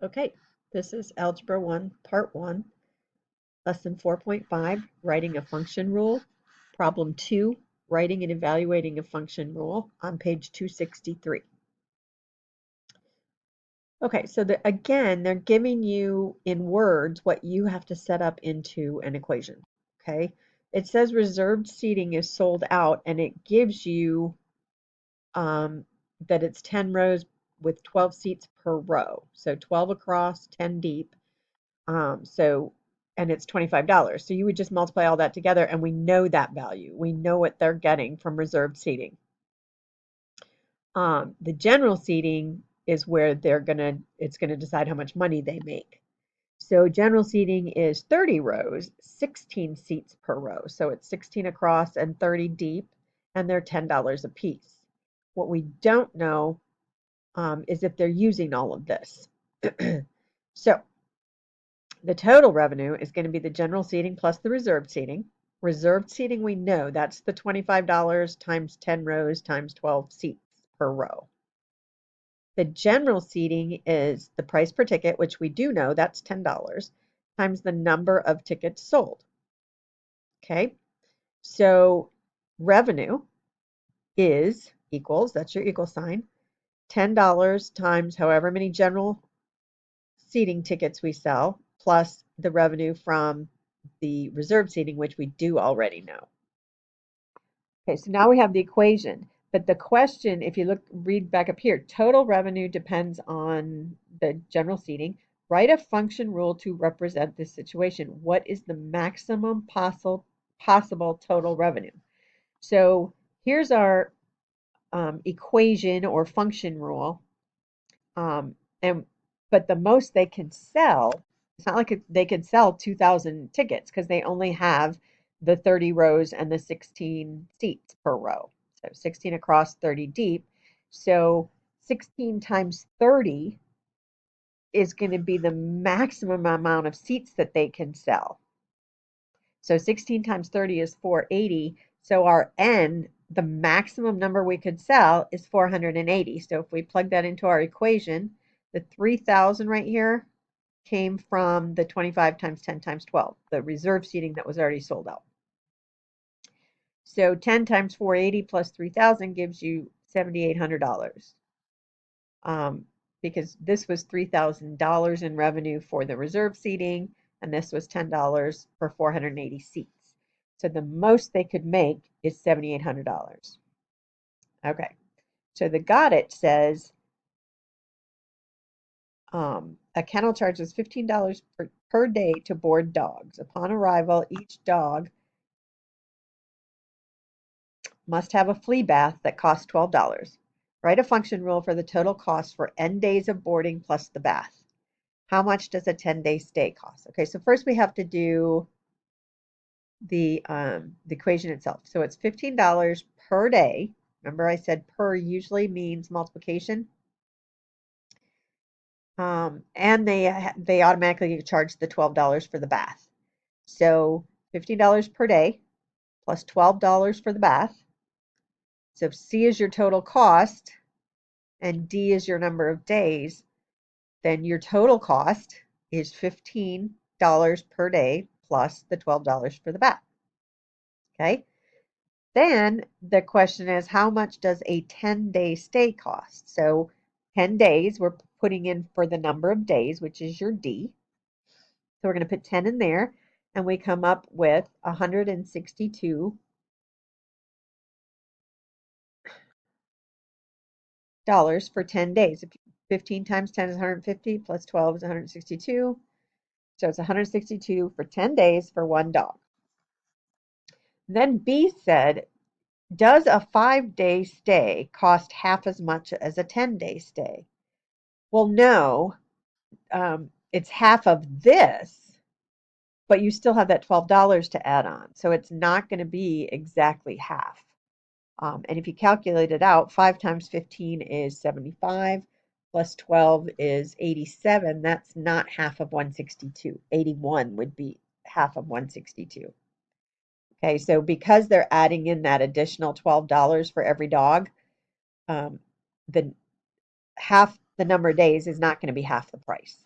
Okay, this is Algebra 1, Part 1, Lesson 4.5, Writing a Function Rule. Problem 2, Writing and Evaluating a Function Rule on page 263. Okay, so again, they're giving you in words what you have to set up into an equation. Okay, it says reserved seating is sold out, and it gives you that it's 10 rows with 12 seats per row. So 12 across, 10 deep. And it's $25. So you would just multiply all that together and we know that value. We know what they're getting from reserved seating. The general seating is where it's gonna decide how much money they make. So general seating is 30 rows, 16 seats per row. So it's 16 across and 30 deep, and they're $10 a piece. What we don't know is if they're using all of this. So the total revenue is going to be the general seating plus the reserved seating. Reserved seating, we know that's the $25 times 10 rows times 12 seats per row. The general seating is the price per ticket, which we do know that's $10, times the number of tickets sold. Okay, so revenue is equals, that's your equal sign, $10 times however many general seating tickets we sell, plus the revenue from the reserved seating, which we do already know. Okay, so now we have the equation. But the question, if you read back up here, total revenue depends on the general seating. Write a function rule to represent this situation. What is the maximum possible total revenue? So here's our equation or function rule. And but the most they can sell, it's not like they can sell 2,000 tickets because they only have the 30 rows and the 16 seats per row. So 16 across, 30 deep. So 16 times 30 is going to be the maximum amount of seats that they can sell. So 16 times 30 is 480. So our N, the maximum number we could sell, is 480. So if we plug that into our equation, the 3,000 right here came from the 25 times 10 times 12, the reserve seating that was already sold out. So 10 times 480 plus 3,000 gives you $7,800. Because this was $3,000 in revenue for the reserve seating, and this was $10 for 480 seats. So the most they could make is $7,800. Okay, so the got it says a kennel charges $15 per day to board dogs. Upon arrival, each dog must have a flea bath that costs $12. Write a function rule for the total cost for n days of boarding plus the bath. How much does a 10-day stay cost? Okay, so first we have to do the equation itself. So it's $15 per day. Remember I said per usually means multiplication. And they automatically get charged the $12 for the bath. So $15 per day plus $12 for the bath. So if C is your total cost and D is your number of days, then your total cost is $15 per day plus the $12 for the bath. Okay. Then the question is, how much does a 10-day stay cost? So 10 days, we're putting in for the number of days, which is your D. So we're going to put 10 in there, and we come up with $162 for 10 days. 15 times 10 is 150, plus 12 is 162. So it's 162 for 10 days for one dog. Then B said, does a 5-day stay cost half as much as a 10-day stay? Well, no, it's half of this, but you still have that $12 to add on. So it's not going to be exactly half. And if you calculate it out, 5 times 15 is 75, plus 12 is 87. That's not half of 162. 81 would be half of 162. Okay, so because they're adding in that additional $12 for every dog, the half the number of days is not going to be half the price.